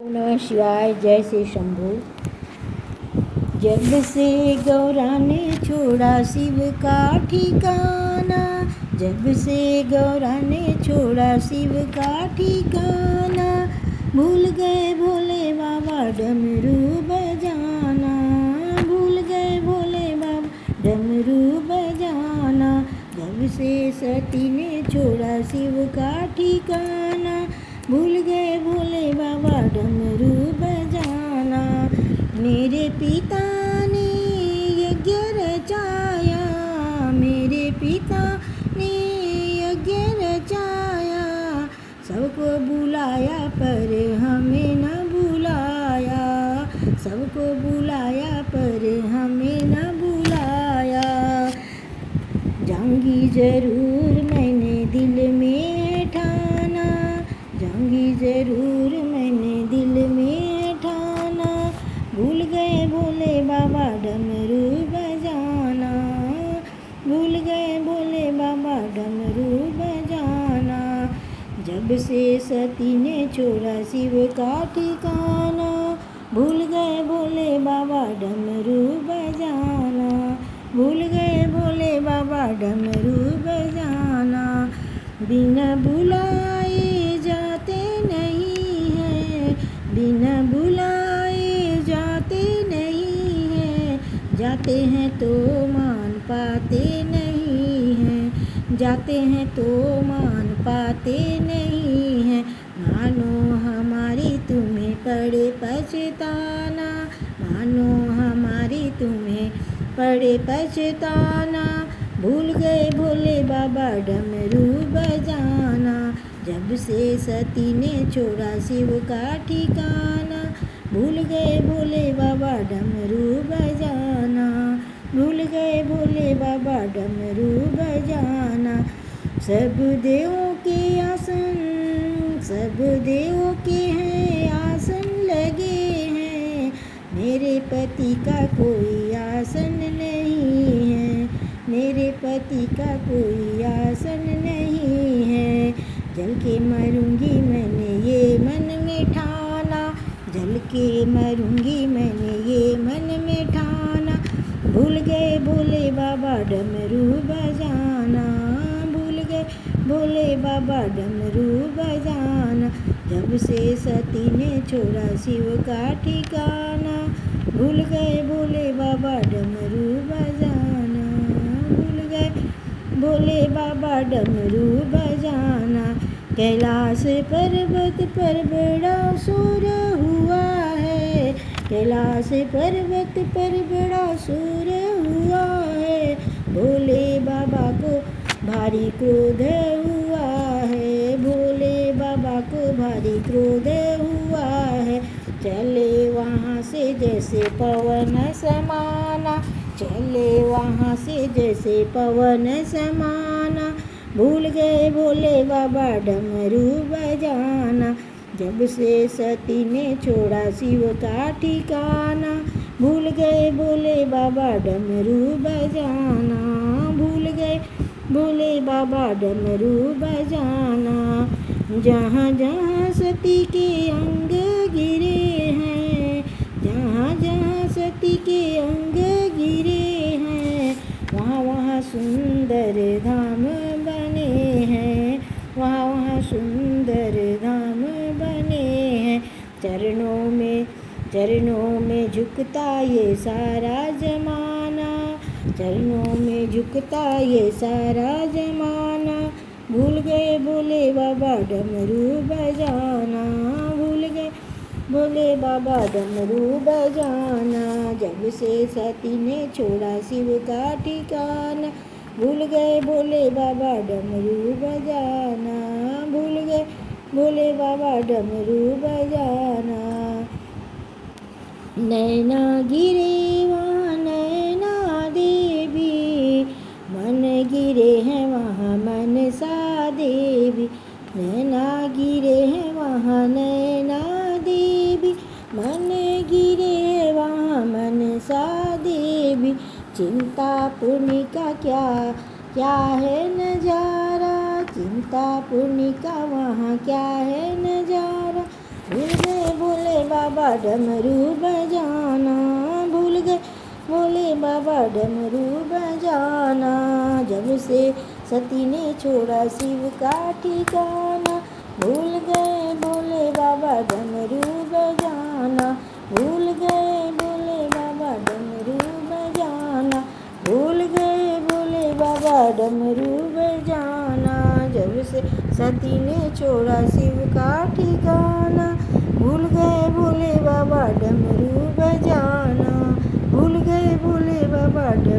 नमः शिवाय। जय श्री शंभू। जब से गौरा ने छोड़ा शिव का ठिकाना, जब से गौरा ने छोड़ा शिव का ठिकाना, भूल गए भोले बाबा डमरू बजाना, भूल गए भोले बाबा डमरू बजाना। जब से सती ने छोड़ा शिव का ठिकाना, भूल गए भोले बाबा डमरू बजाना। मेरे पिता ने यज्ञ रचाया, मेरे पिता ने यज्ञ रचाया, सबको बुलाया पर हमें न बुलाया, सबको बुलाया पर हमें न बुलाया। जाऊंगी जरूर मैंने दिल में ठाना, जाऊंगी जरूर मैंने दिल में ठाना, भूल गए भोले बाबा डमरू बजाना, भूल गए भोले बाबा डमरू बजाना। जब से सती ने छोड़ा शिव का ठिकाना, भूल गए भोले बाबा डमरू बजाना, भूल गए भोले बाबा डमरू बजाना। बिना बुलाए जाते नहीं हैं, बिना बुलाए जाते नहीं हैं, जाते हैं तो मान पाते नहीं हैं, जाते हैं तो मान पाते नहीं हैं। मानो हमारी तुम्हें पड़े पछताना, मानो हमारी तुम्हें पड़े पछताना, भूल गए भोले बाबा डमरू बजाना। जब से सती ने छोड़ा शिव का ठिकाना, भूल गए भोले बाबा डमरू बजाना, भूल गए भोले बाबा डमरू बजाना। सब देवों के आसन, सब देवों के हैं आसन लगे हैं, मेरे पति का कोई आसन नहीं है, मेरे पति का कोई आसन नहीं है। जल के मरूंगी मैंने ये मन में ठाना, जल के मरूंगी मैंने ये मन में ठाना, भूल गए भोले बाबा डमरू बजाना, भूल गए भोले बाबा डमरू बजाना। जब से सती ने छोड़ा शिव का ठिकाना, भूल गए भोले बाबा डमरू बजाना, भूल गए भोले बाबा डमरू बजाना। कैलाश पर्वत पर बड़ा शोर हुआ है, कैलाश पर्वत पर बड़ा शोर हुआ है, भोले बाबा को भारी क्रोध हुआ है, भोले बाबा को भारी क्रोध हुआ है। चले वहाँ से जैसे पवन समाना, चले वहाँ से जैसे पवन समाना, भूल गए भोले बाबा डमरू बजाना। जब से सती ने छोड़ा शिव का ठिकाना, भूल गए भोले बाबा डमरू बजाना, भूल गए भोले बाबा डमरू बजाना। जहाँ जहाँ सती के अंग गिरे हैं, जहाँ जहाँ सती के अंग गिरे हैं, वहाँ वहाँ सुंदर धाम बने हैं, वहाँ वहाँ सुंदर धाम बने हैं। चरणों में झुकता ये सारा जमाना, चरणों में झुकता ये सारा जमाना, भूल गए भोले बाबा डमरू बजाना, भूल गए भोले बाबा डमरू बजाना। जब से सती ने छोड़ा शिव का ठिकाना, भूल गए भोले बाबा डमरू बजाना, भूल गए भोले बाबा डमरू बजाना। नैना गिरे वहाँ नैना देवी, मन गिरे हैं वहाँ मनसा देवी, नैना गिरे हैं वहाँ नैना देवी, मन गिरे वहाँ मनसा देवी। चिंतापुर्णी का क्या क्या है नजारा, चिंतापुर्णी का वहाँ क्या है नजारा, भूल गए भोले बाबा डमरू बजाना, भूल गए भोले बाबा डमरू बजाना। जब से सती ने छोड़ा शिव का ठिकाना, भूल गए भोले बाबा डमरू बजाना, भूल गए भोले बाबा डमरू बजाना, भूल गए भोले बाबा डमरू बजाना। जब से सती ने छोड़ा शिव का ठिकाना, भूल गए भोले बाबा डमरू बजाना, भूल गए भोले बाबा डमरू